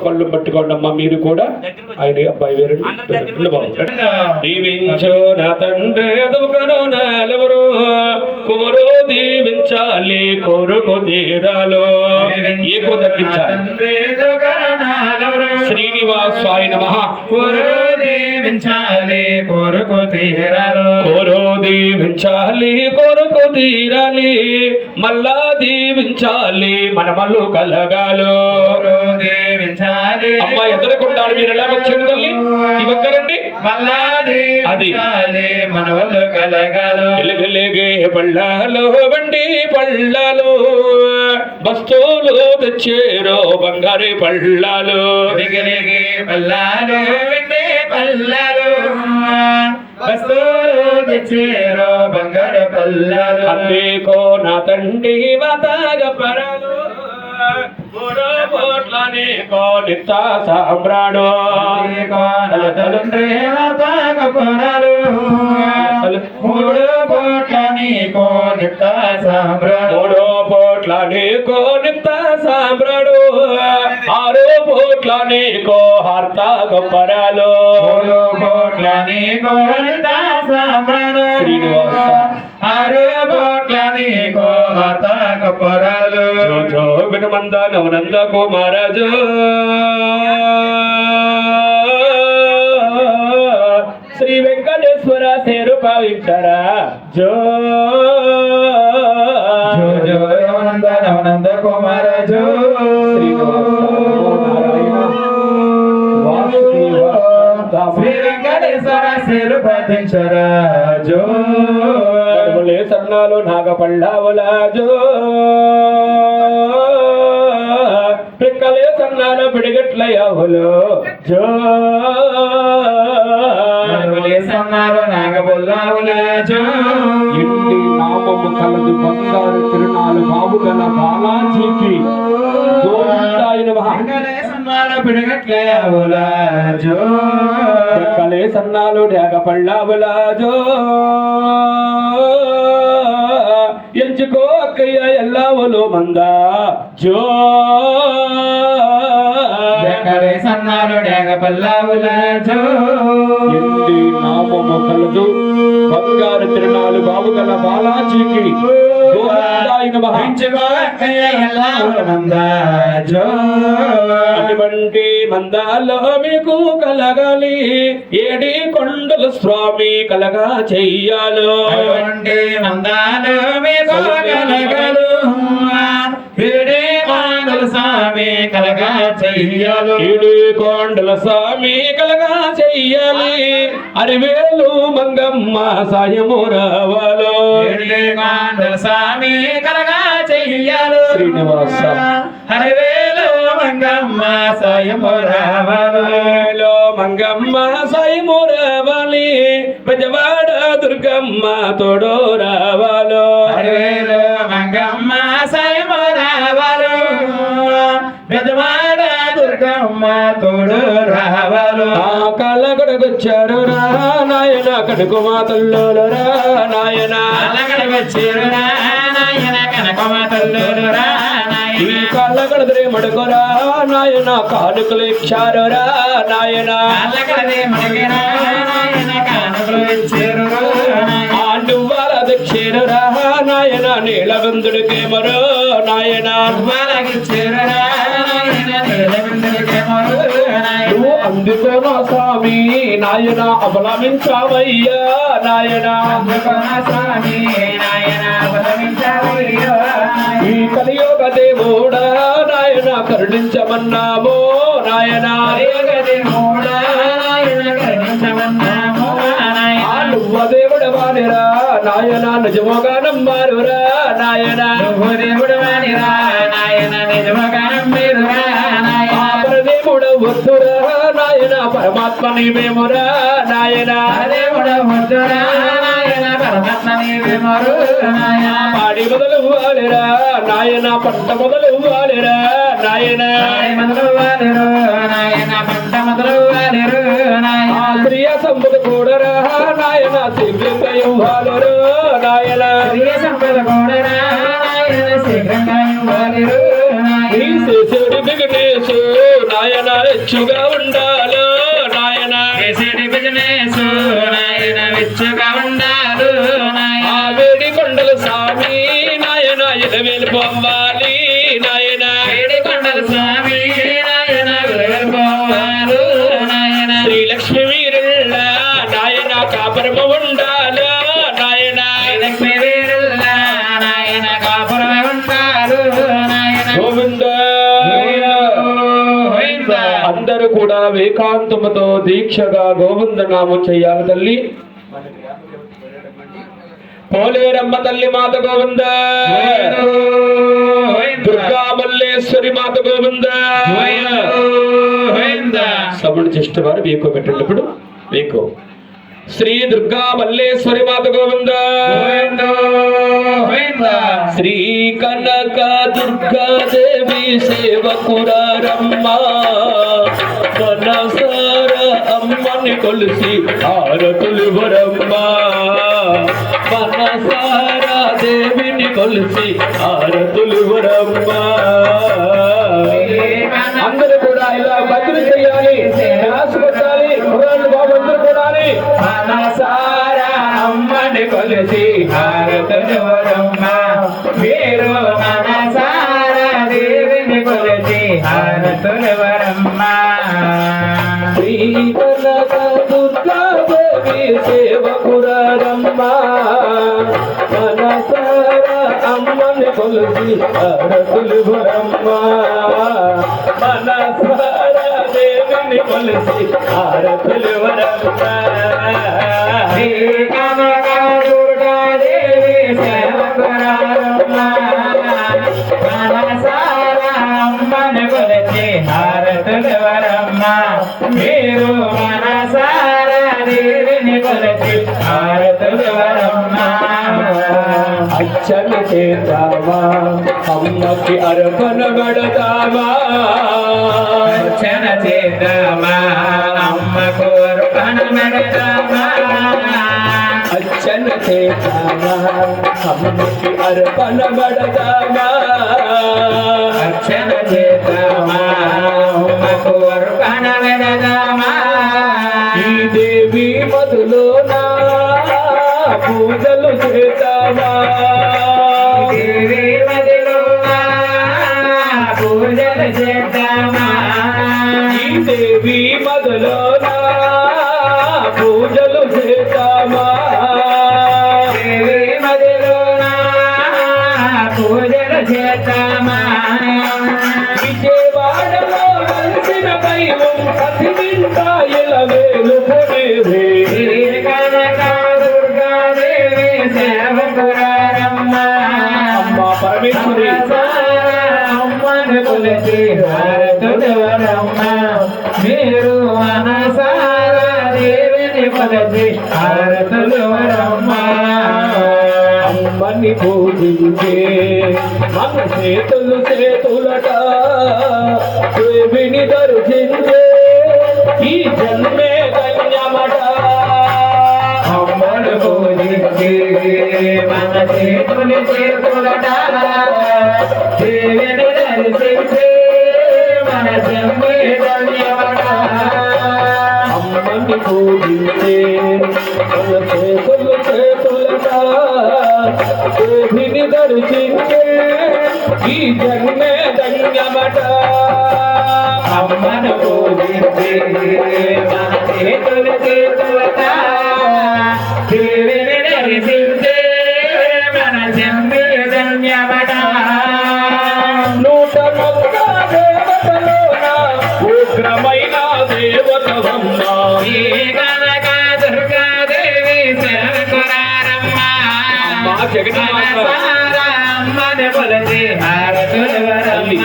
పళ్ళు పట్టుకోండి అమ్మా మీరు కూడా. ఆయన అబ్బాయి వేరే దీవించో నా తండ్రి ఎదుగును నాలెవరు కుమరో దీవించాలి కోరుకు తీరాలో ఏకో దక్కించాలి. శ్రీనివాసాయ నమః. దీవించాలి కోరుకు తీరాలో కోరో దీవించాలి కోరుకు తీరాలి మళ్ళా దీవించాలి మనమల్లు కలగాలో దీవించాలి. అమ్మా ఎదురకుండాలి మీరు ఎలా వచ్చారు తల్లి ఇవ్వక్కరండి మళ్ళా దీవించాలి మనవల్లు కలగాలో ఎలుగలేగే పళ్ళాలో బండి పళ్ళాలు వస్తువులు తెచ్చేరో బంగారు పళ్ళాలు ఎలుగలేగే పళ్ళాలు పల్లాలు వస్తువులు తెచ్చేరో బంగారు బల్లాలు అందేకో నా తండ్రి వతాగ పరాలు మూడో కోట్ల నీకో నిత్త సాంబ్రాడు తండ్రి పొరాలు 3 కోట్ల నీకో నిత్త సాంబ్రాడు 3 కోట్ల నీకో నిత్త సాంబ్రాడు 6 కోట్ల నీకో హర్త గొప్పరాలు 3 కోట్ల నీకో నిత్త సాంబ్రాడు 6 కోట్ల నీకో హర్త గొప్పరాలు జో వినుమంద నవనంద కుమారజు శ్రీ వెంకటేశ్వర సేరు పావించరా జో జో నవనంద కుమార జో శ్రీ వెంకటేశ్వర సేరు పావించరా జో సన్నాలు నాగపళ్ళావుల జో పిక్కలే సన్నాల పిడిగట్లయావులు జో సన్నారు నాగబొల్లావుల జో ఇంటి నామము కలదు బంగారు తిరునాలు బాబు గల బాలాజీకి గోవిందాయ నమః సన్నారు పిడగట్లయావుల జో పిక్కలే సన్నాలు నాగపళ్ళావుల జో ఎంచుకో అక్కయ్య ఎల్లావులు మంద జో సన్నారు నాగబొల్లావుల జో ఇంటి నామము కలదు బంగారు తిరునాలు బాబు గల బాలాజీకి గోవిందాయ నమః అటువంటి మందాలో మీకు కలగాలి ఏడి కొండల స్వామి కలగా చెయ్యాలో అటువంటి మందాలు మీకు కలగలు ఏడే కొండల స్వామి కలగా చెయ్యాలి ఏడి కొండల స్వామి కలగా చెయ్యాలి అరివేలు మంగమ్మ సాయము రావాలో ఏడే కొండల స్వామి కలగా చెయ్యాలి శ్రీనివాస హరివేలు మంగమ్మ సాయము రావాలో మంగమ్మ సాయము రావాలి బెజవాడ దుర్గమ్మ తోడు రావాలో హరివేలు మంగమ్మ సాయము రావాలో బెజవాడ దుర్గమ్మ తోడు రావాలో ఆ కళ్ళగడకొచ్చారు రా నాయన కడుకు మాతల్లోలు రా నాయన వచ్చారు నాయన కనకమ్మ తల్లులు రా ఈ కళ్ళగడదరే మడుగురా నాయన కానుకలు ఇచ్చారు రా నాయన నువ్వాల దక్షిణ రా నాయన నీలబంధుడికేమరో నాయన నువ్వు అందుకోనా స్వామి నాయన అవలంబించావయ్యా నాయన స్వామి నాయన ఈ కలియోగ దేవుడా నాయన కరుణించమన్నామో నాయన నువ్వ దేవుడు వానిరా నాయన నిజముగా నమ్మారురా నాయన దేవుడు వానిరా నాయన నిజముగా నమ్మిరురా దేవుడు వద్దురా నాయన పరమాత్మ నీవేమురా నాయన దేవుడు వద్దురా నాయన పరమాత్మ నీవేమరు పాడి మొదలు వాలిరా నాయన పంట మొదలు వాలిరా నాయన మొదలు వాలిరు నాయన పంట మొదలు వాలిరు నాయన ప్రియ సంపద కూడరా నాయన శీఘ్రంగా ఇవ్వాలరు నాయన ప్రియ సంపద కూడరా నాయన శీఘ్రంగా ఇవ్వాలిరు నీ శేషుడి బిగనేసు నాయన హెచ్చుగా ఉండాలో నాయన చేసేటి బిజినెస్ నాయన వెచ్చుగా ఉండాలు నాయన వేడి కొండల స్వామి నాయన వెళ్ళిపోవాలి నాయన వేడి కొండల స్వామి నాయన వెళ్ళిపోవాలి నాయన శ్రీలక్ష్మి వీరుళ్ళ నాయన కాపురమ ఉండాలో నాయన లక్ష్మీ వీరుల నాయన కాపురమే ఉంటారు నాయన గోవింద అందరూ కూడా ఏకాంతముతో దీక్షగా గోవింద నామం చెయ్యాలి తల్లి. పోలేరమ్మ తల్లి మాత గోవింద, దుర్గా మల్లేశ్వరి మాత గోవింద. సముడు చెస్ట్ వారు వీకో పెట్టేటప్పుడు వీకో శ్రీ దుర్గా మల్లేశ్వరి మాత గోవింద. శ్రీ కనక దుర్గాదేవి సేవకురారమ్మ మనసార అమ్మని కొలిసి హారతులు వరమ్మ మనసార దేవిని కొలిసి హారతులు వరమ్మ అందరూ కూడా ఇలా భక్తులు చేయాలి రాసుకొట్టాలి బాబందరూ కూడాలి మనసార అమ్మని కొలిసి హారతులు వరమ్మ మీరు మనసార దేవిని కొలిసి హారతులు వరమ్మ శ్రీ కనక దుర్గాదేవి సేవకురారమ్మ మనసార అమ్మని కొలిసి హారతులు వరమ్మ మనసార దేవిని కొలిసి హారతులు వరమ్మ శ్రీ కనక దుర్గాదేవి సేవకురారమ్మ మనసార అమ్మని కొలిసి హారతులు వరమ్మ మీరు మనసార దేవిని కొలిసి హారతులు వరమ్మ అర్చన చేద్దామా అమ్మకి అర్పణ గడదామా అర్చన చేద్దామా అమ్మకు అర్పణ పెడదామా అర్చన చేద్దామా అమ్మకి అర్పణ గడదామా అర్చన చేద్దామా అమ్మకు అర్పణ పెడదామా ఈ దేవి మధులోనా పూజలు చేద్దామా దేవి మదిలోనా పూజలు చేద్దామా ఈ దేవి మధులోనా పూజలు చేద్దామా దేవి మదిలోనా పూజలు చేద్దామా విజయవాడలో కలిసిన దైవం ప్రతి వింటా ఇలా వేలుకునేవే శ్రీ కనక దుర్గాదేవి సేవకురారమ్మ అమ్మ పరమేశ్వరి అమ్మను కొలిసి హారతులు వరమ్మ మీరు మనసార దేవిని కొలిసి హారతులు వరమ్మ అమ్మని పూజించే మన చేతులట దేవిని దర్శించే ఈ జన్మే ధన్యమట అమ్మను పూజించి మన చేతులట దేవిని దర్శించి మన జన్మే ధన్యవట అమ్మని పూజించే మన చేతులట దేవిని దర్శించే ఈ జన్మే ధన్యమట అమ్మను పూజించి మన చేతులట దేవిని దర్శించి మన జన్మే ధన్యవట నూతనొక్క దేవతలోన ఉగ్రమైన దేవతవమ్మ శ్రీ కనక దుర్గాదేవి సేవకురారమ్మ అమ్మ జగన్మాత మనసార అమ్మని కొలిసి హారతులు వరమ్మ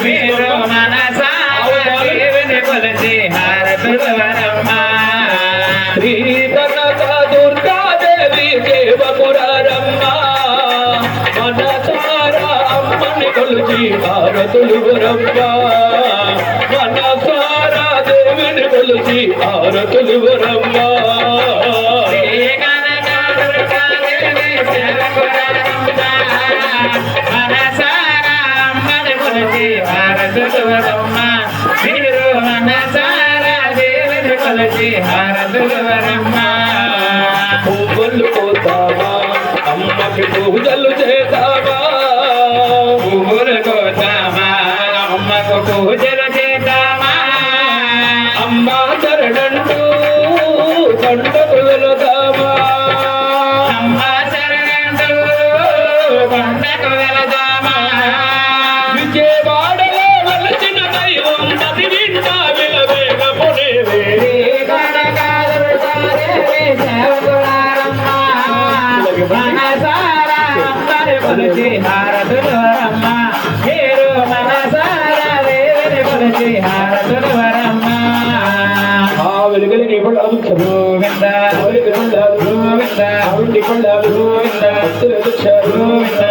మీరు మనసార దేవిని కొలిసి హారతులు వరమ్మ శ్రీ కనక దుర్గాదేవి సేవకురారమ్మ మనసార అమ్మని కొలిచి హారతులు వరమ్మ మనసార దేవిని కొలిసి హారతులు వరమ్మ శ్రీ కనక దుర్గాదేవి సేవకురారమ్మ మనసార అమ్మని కొలిచి హారతులు వరమ్మ మీరు మనసార దేవిని కొలిచి హారతులు వరమ్మ పువ్వులు పోతావా అమ్మకి పూజలు చేద్దామా పువ్వులు కోద్దామా అమ్మకు పూజలు చేద్దామా అమ్మ శరణంటూ కొండకు వెళదామా అమ్మ శరణంటూ కొండకు వెళదామా విజయవాడలో వలసిన దైవం పది వింటా విలవేగపునేవే శ్రీ కనక దుర్గాదేవి సేవకురారమ్మ మనసార అమ్మని కొలిచి హారతులు వరమ్మ మీరు మనసార దేవిని కొలిచి హారతులు వరమ్మ ఆ వెలుగులు నీ పళ్ళాలు గోవింద గోవింద గోవింద ఆవిడ నీ పళ్ళాలు గోవింద భక్తులు ఎదుర్చారు గోవింద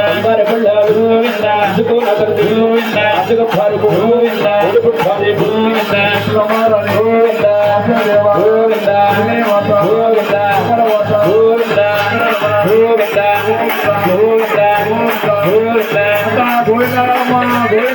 అసుకు నగర్ది గోవింద అసుకు భారుకు గోవింద ఉడుపు భారి గోవింద కుమారని గోవింద గోవింద దేవత గోవింద దేవత గోవింద గోవింద గోవింద గోవింద గోవింద రామ గోవింద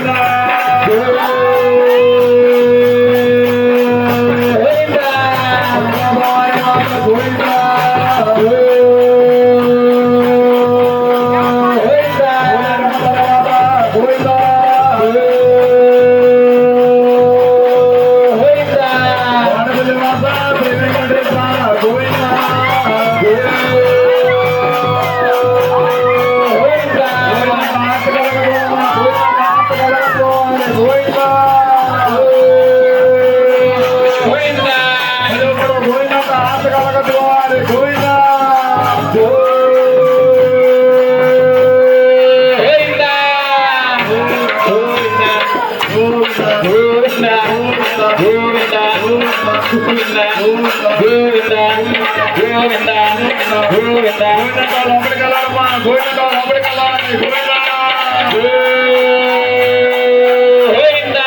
గోవింద